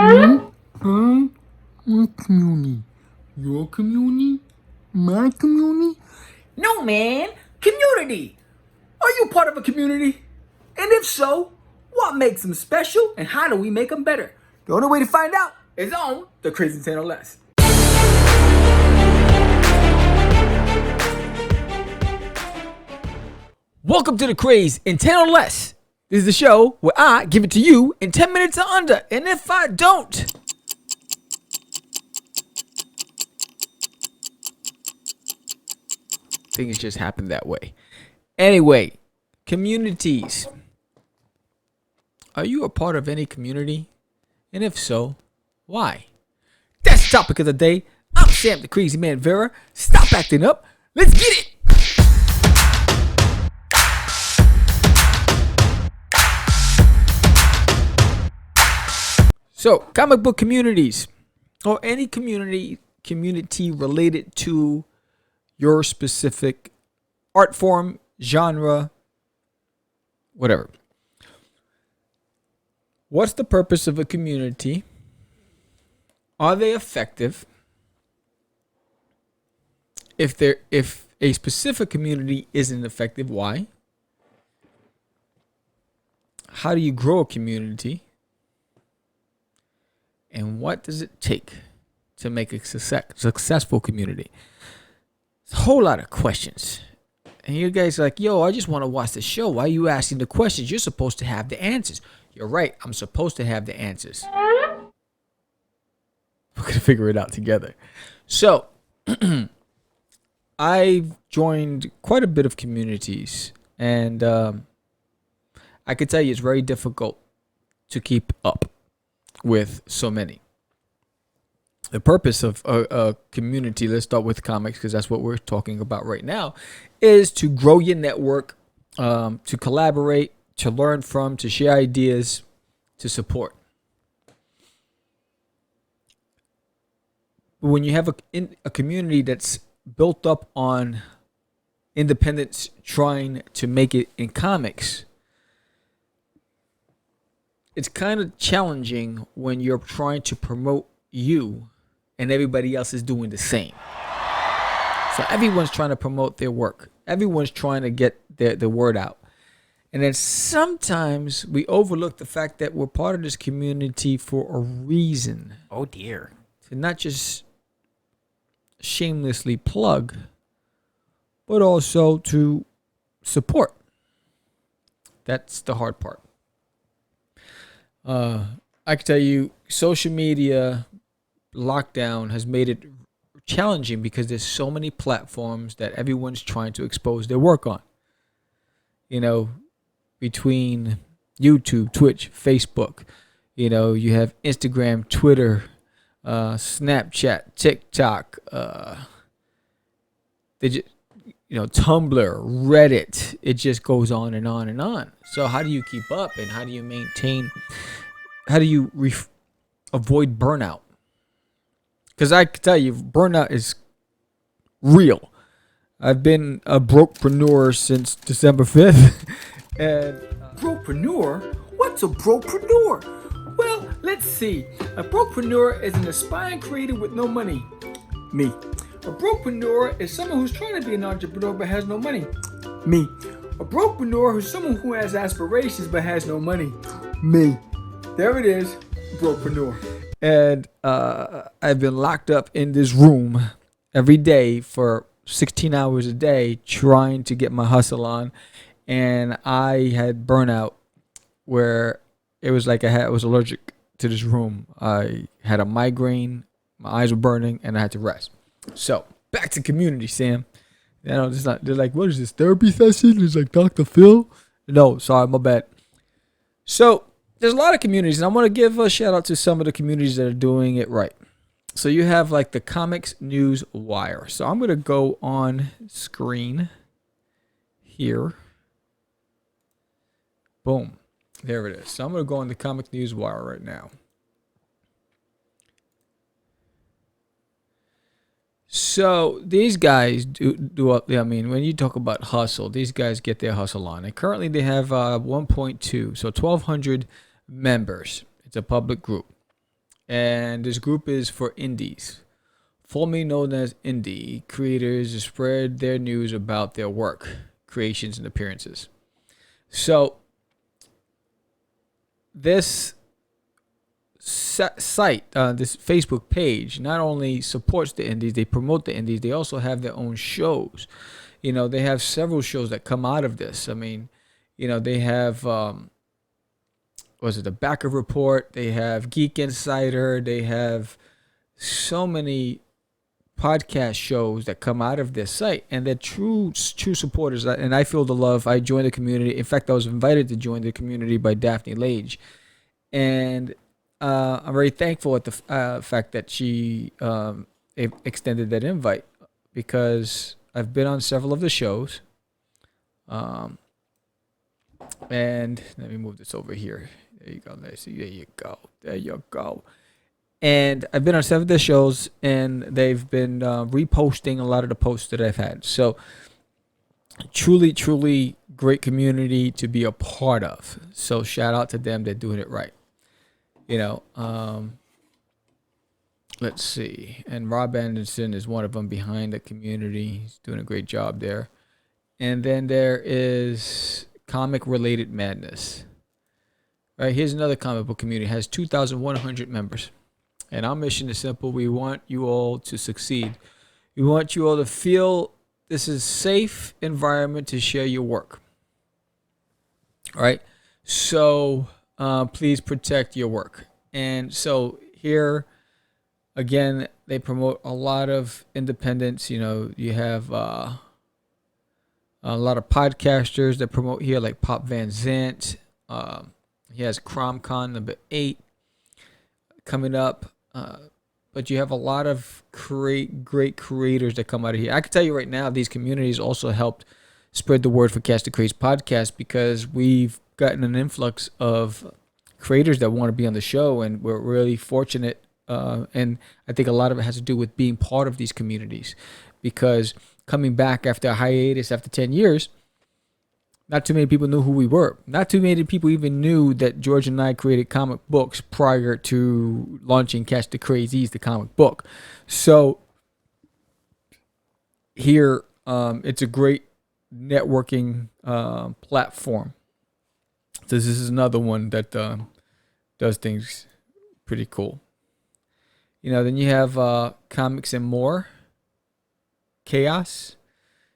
Huh? What community? Your community? My community? No, man. Community. Are you part of a community? And if so, what makes them special and how do we make them better? The only way to find out is on the Crazy 10 or Less. Welcome to the Craze in 10 or Less. This is the show where I give it to you in 10 minutes or under. And if I don't, things just happen that way. Anyway, communities. Are you a part of any community? And if so, why? That's the topic of the day. I'm Sam the Crazy Man Vera. Stop acting up. Let's get it. So, comic book communities, or any community related to your specific art form, genre, whatever. What's the purpose of a community? Are they effective? If a specific community isn't effective, why? How do you grow a community? And what does it take to make a successful community? It's a whole lot of questions. And you guys are like, yo, I just want to watch the show. Why are you asking the questions? You're supposed to have the answers. You're right. I'm supposed to have the answers. We're going to figure it out together. So, I've joined quite a bit of communities. And I can tell you it's very difficult to keep up with so many. The purpose of a community, let's start with comics because that's what we're talking about right now, is to grow your network, to collaborate, to learn from, to share ideas, to support. But when you have a community that's built up on independence trying to make it in comics, it's kind of challenging when you're trying to promote you and everybody else is doing the same. So everyone's trying to promote their work. Everyone's trying to get the word out. And then sometimes we overlook the fact that we're part of this community for a reason. Oh, dear. To not just shamelessly plug, but also to support. That's the hard part. I can tell you, social media lockdown has made it challenging because there's so many platforms that everyone's trying to expose their work on. You know, between YouTube, Twitch, Facebook, you know, you have Instagram, Twitter, Snapchat, TikTok, Tumblr, Reddit. It just goes on and on and on. So how do you keep up and how do you maintain? How do you avoid burnout? Because I can tell you, burnout is real. I've been a brokepreneur since December 5th. And brokepreneur? What's a brokepreneur? Well, let's see. A brokepreneur is an aspiring creator with no money. Me. A brokepreneur is someone who's trying to be an entrepreneur but has no money. Me. A brokepreneur is someone who has aspirations but has no money. Me. There it is, brokepreneur. And I've been locked up in this room every day for 16 hours a day trying to get my hustle on. And I had burnout where it was like I was allergic to this room. I had a migraine, my eyes were burning, and I had to rest. So, back to community, Sam. You know, it's not, they're like, what is this, therapy session? It's like Dr. Phil? No, sorry, my bad. So, there's a lot of communities, and I want to give a shout out to some of the communities that are doing it right. So you have like the Comics News Wire. So I'm going to go on screen here. Boom. There it is. So I'm going to go on the Comics News Wire right now. So these guys I mean, when you talk about hustle, these guys get their hustle on. And currently they have 1.2, so 1,200 members. It's a public group. And this group is for indies, formerly known as indie creators, to spread their news about their work, creations, and appearances. So this site, this Facebook page, not only supports the indies, they promote the indies, they also have their own shows. They have several shows that come out of this. I mean, they have, was it the Backer Report? They have Geek Insider. They have so many podcast shows that come out of this site, and they're true supporters. And I feel the love. I joined the community. In fact, I was invited to join the community by Daphne Lage, and I'm very thankful at the fact that she extended that invite, because I've been on several of the shows. And let me move this over here. There you go. Let's see. There you go. There you go. And I've been on several of the shows, and they've been reposting a lot of the posts that I've had. So truly, truly great community to be a part of. So shout out to them. They're doing it right. Let's see. And Rob Anderson is one of them behind the community. He's doing a great job there. And then there is Comic Related Madness. Right, here's another comic book community. It has 2,100 members. And our mission is simple. We want you all to succeed. We want you all to feel this is a safe environment to share your work. All right. So please protect your work. And so here, again, they promote a lot of independence. You have a lot of podcasters that promote here, like Pop Van Zant. He has CromCon number 8 coming up. But you have a lot of great creators that come out of here. I can tell you right now, these communities also helped spread the word for Cast the Craze podcast, because we've gotten an influx of creators that want to be on the show, and we're really fortunate. And I think a lot of it has to do with being part of these communities, because coming back after a hiatus after 10 years, not too many people knew who we were. Not too many people even knew that George and I created comic books prior to launching Catch the Crazies, the comic book. So here, it's a great networking platform. So this is another one that does things pretty cool. Then you have Comics and More, Chaos.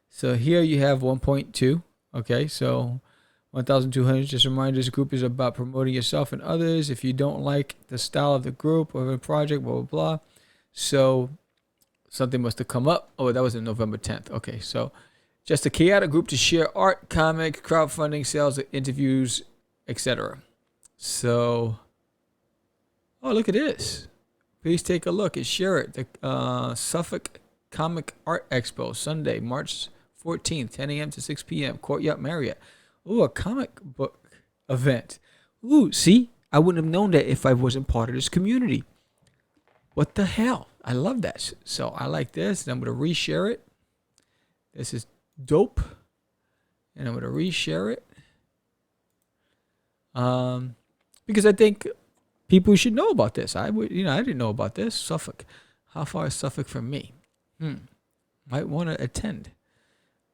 So here you have 1.2. Okay, so 1,200. Just a reminder, this group is about promoting yourself and others. If you don't like the style of the group or the project, blah, blah, blah. So something must have come up. Oh, that was in November 10th. Okay, so just a chaotic group to share art, comics, crowdfunding, sales, interviews, etc. So, oh, look at this. Please take a look and share it. The Suffolk Comic Art Expo, Sunday, March 14th, 10 a.m. to 6 p.m. Courtyard Marriott. Ooh, a comic book event. Ooh, see? I wouldn't have known that if I wasn't part of this community. What the hell? I love that. So I like this, and I'm going to reshare it. This is dope. And I'm going to reshare it. Because I think people should know about this. I didn't know about this. Suffolk. How far is Suffolk from me? Might want to attend.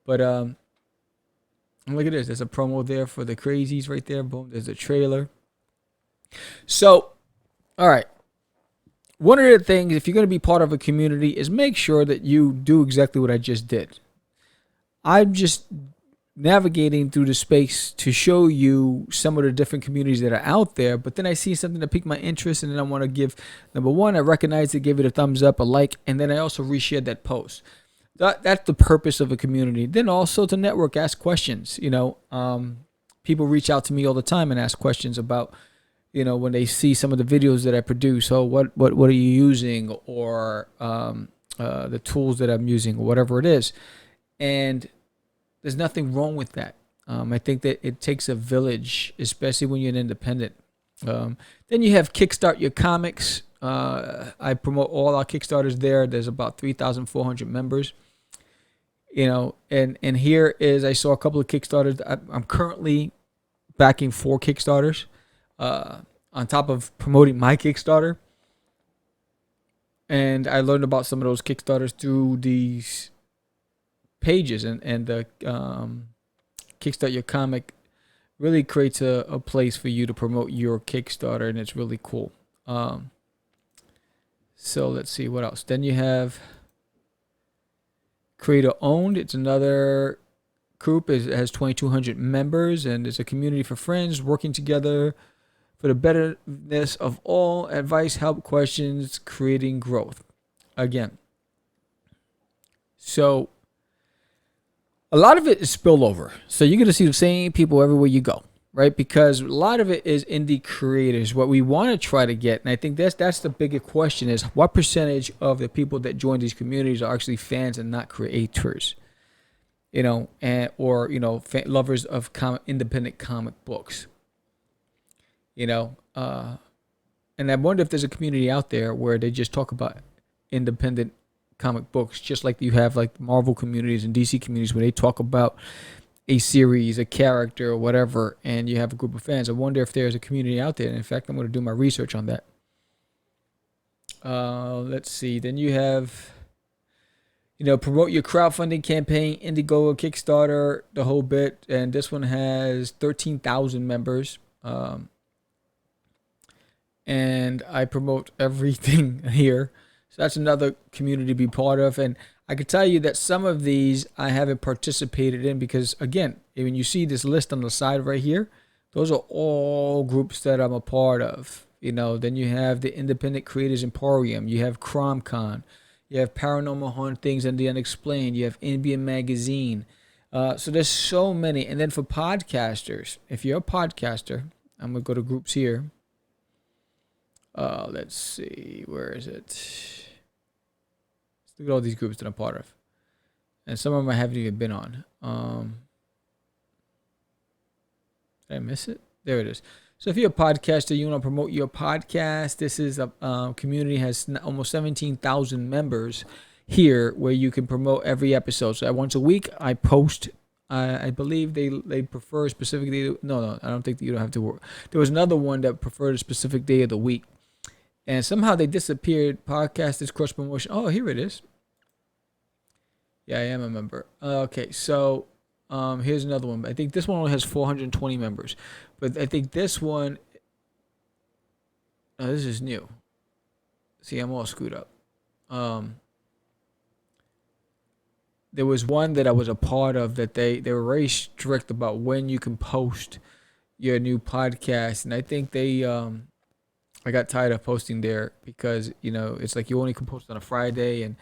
But look at this. There's a promo there for the Crazies right there. Boom. There's a trailer. So, all right. One of the things, if you're going to be part of a community, is make sure that you do exactly what I just did. I'm just navigating through the space to show you some of the different communities that are out there. But then I see something that piqued my interest, and then I want to give, number one, I recognize it, give it a thumbs up, a like, and then I also reshare that post. That's the purpose of a community. Then also to network, ask questions. People reach out to me all the time and ask questions about, when they see some of the videos that I produce. Oh, what are you using, or the tools that I'm using, or whatever it is. And there's nothing wrong with that. I think that it takes a village, especially when you're an independent. Then you have Kickstart Your Comics. I promote all our Kickstarters there. There's about 3,400 members. And here is, I saw a couple of Kickstarters. I'm currently backing 4 Kickstarters on top of promoting my Kickstarter. And I learned about some of those Kickstarters through these pages, and the Kickstart Your Comic really creates a place for you to promote your Kickstarter, and it's really cool. So let's see what else. Then you have Creator Owned. It's another group. It has 2,200 members, and it's a community for friends working together for the betterness of all. Advice, help, questions, creating growth. Again, so a lot of it is spillover. So you're going to see the same people everywhere you go, right? Because a lot of it is indie creators. What we want to try to get, and I think that's the bigger question, is what percentage of the people that join these communities are actually fans and not creators, and or lovers of independent comic books, and I wonder if there's a community out there where they just talk about independent comic books, just like you have like Marvel communities and DC communities where they talk about a series, a character, or whatever, and you have a group of fans. I wonder if there's a community out there. And in fact, I'm going to do my research on that. Let's see. Then you have, promote your crowdfunding campaign, Indiegogo, Kickstarter, the whole bit. And this one has 13,000 members. And I promote everything here. So that's another community to be part of. And I can tell you that some of these I haven't participated in because, again, when you see this list on the side right here, those are all groups that I'm a part of. Then you have the Independent Creators Emporium. You have CromCon. You have Paranormal Hauntings and the Unexplained. You have Inbeon Magazine. So there's so many. And then for podcasters, if you're a podcaster, I'm going to go to groups here. Let's see. Where is it? Look at all these groups that I'm part of. And some of them I haven't even been on. Did I miss it? There it is. So if you're a podcaster, you want to promote your podcast, this is a community has almost 17,000 members here where you can promote every episode. So once a week, I post. I believe they prefer specifically. No, I don't think that you don't have to work. There was another one that preferred a specific day of the week. And somehow they disappeared. Podcast is cross promotion. Oh, here it is. Yeah, I am a member. Okay, so here's another one. I think this one only has 420 members. But I think this one, this is new. See, I'm all screwed up. There was one that I was a part of that they were very strict about when you can post your new podcast. And I think I got tired of posting there because, it's like you only can post on a Friday. And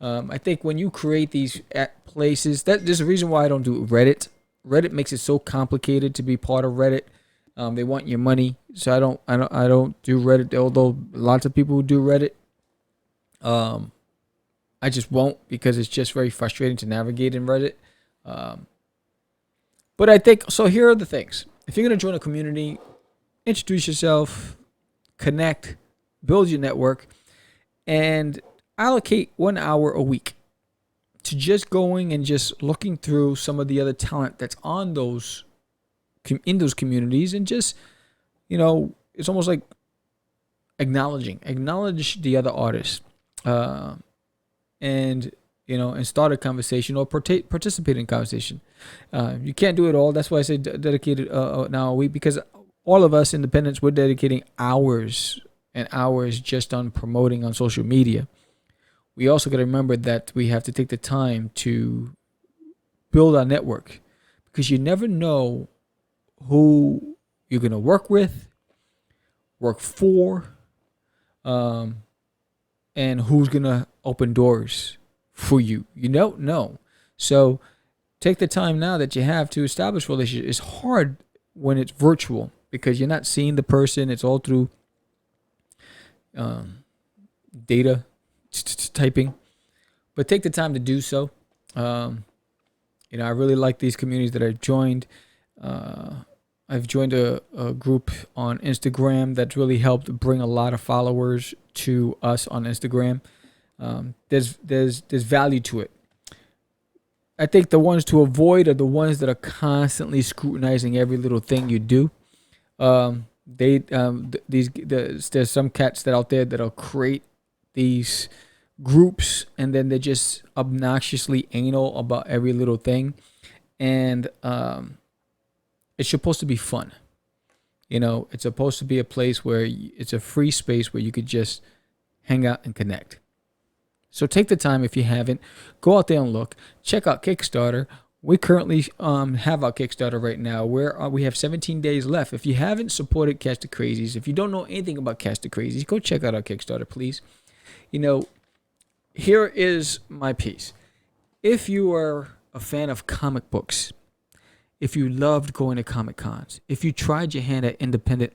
I think when you create these places, there's a reason why I don't do Reddit. Reddit makes it so complicated to be part of Reddit. They want your money, so I don't do Reddit. Although lots of people who do Reddit, I just won't because it's just very frustrating to navigate in Reddit. But I think so. Here are the things: if you're gonna join a community, introduce yourself, connect, build your network, and allocate 1 hour a week to just going and just looking through some of the other talent that's on those in those communities, and just it's almost like acknowledge the other artists, and start a conversation or participate in conversation. You can't do it all. That's why I say dedicated an hour a week, because all of us independents, we're dedicating hours and hours just on promoting on social media. We also got to remember that we have to take the time to build our network, because you never know who you're going to work with, work for, and who's going to open doors for you. You don't know. So take the time now that you have to establish relationships. It's hard when it's virtual because you're not seeing the person. It's all through data typing. But take the time to do so. I really like these communities that I've joined. I've joined a group on Instagram that's really helped bring a lot of followers to us on Instagram. There's value to it. I think the ones to avoid are the ones that are constantly scrutinizing every little thing you do. There's some cats that out there that'll create these groups, and then they're just obnoxiously anal about every little thing. And it's supposed to be fun. It's supposed to be a place where it's a free space where you could just hang out and connect. So take the time, if you haven't, go out there and look. Check out Kickstarter. We currently have our Kickstarter right now where we have 17 days left. If you haven't supported Catch the Crazies, if you don't know anything about Catch the Crazies, go check out our Kickstarter, please. Here is my piece. If you are a fan of comic books, if you loved going to Comic Cons, if you tried your hand at independent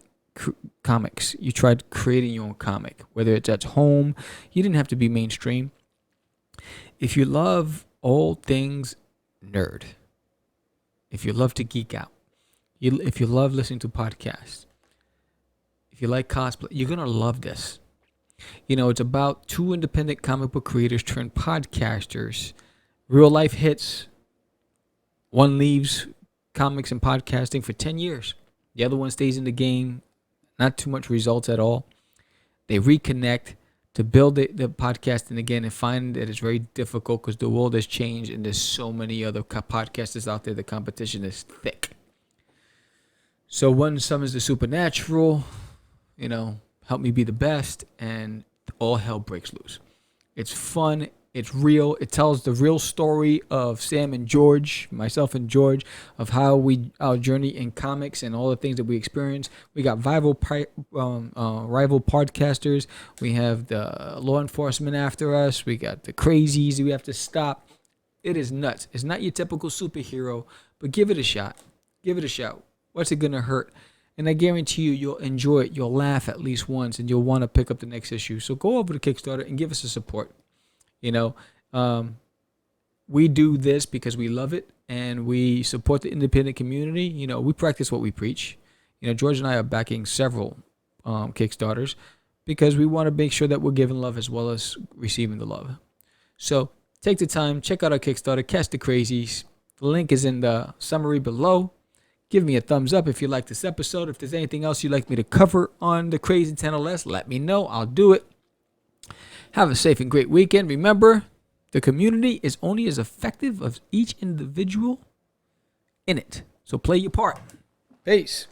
comics, you tried creating your own comic, whether it's at home, you didn't have to be mainstream. If you love all things nerd, if you love to geek out, if you love listening to podcasts, if you like cosplay, you're going to love this. It's about two independent comic book creators turned podcasters, real life hits. One leaves comics and podcasting for 10 years. The other one stays in the game, not too much results at all. They reconnect to build the podcasting again and find that it's very difficult because the world has changed and there's so many other podcasters out there. The competition is thick. So one summons the supernatural, help me be the best, and all hell breaks loose. It's fun. It's real. It tells the real story of Sam and George, myself and George, of how our journey in comics and all the things that we experience. We got rival podcasters. We have the law enforcement after us. We got the crazies we have to stop. It is nuts. It's not your typical superhero, but give it a shot. Give it a shot. What's it gonna hurt? And I guarantee you'll enjoy it. You'll laugh at least once, and you'll want to pick up the next issue. So go over to Kickstarter and give us a support. We do this because we love it and we support the independent community. We practice what we preach. George and I are backing several Kickstarters because we want to make sure that we're giving love as well as receiving the love. So take the time, check out our Kickstarter, Catch the Crazies. The link is in the summary below. Give me a thumbs up if you like this episode. If there's anything else you'd like me to cover on the Crazy 10LS, let me know. I'll do it. Have a safe and great weekend. Remember, the community is only as effective as each individual in it. So play your part. Peace.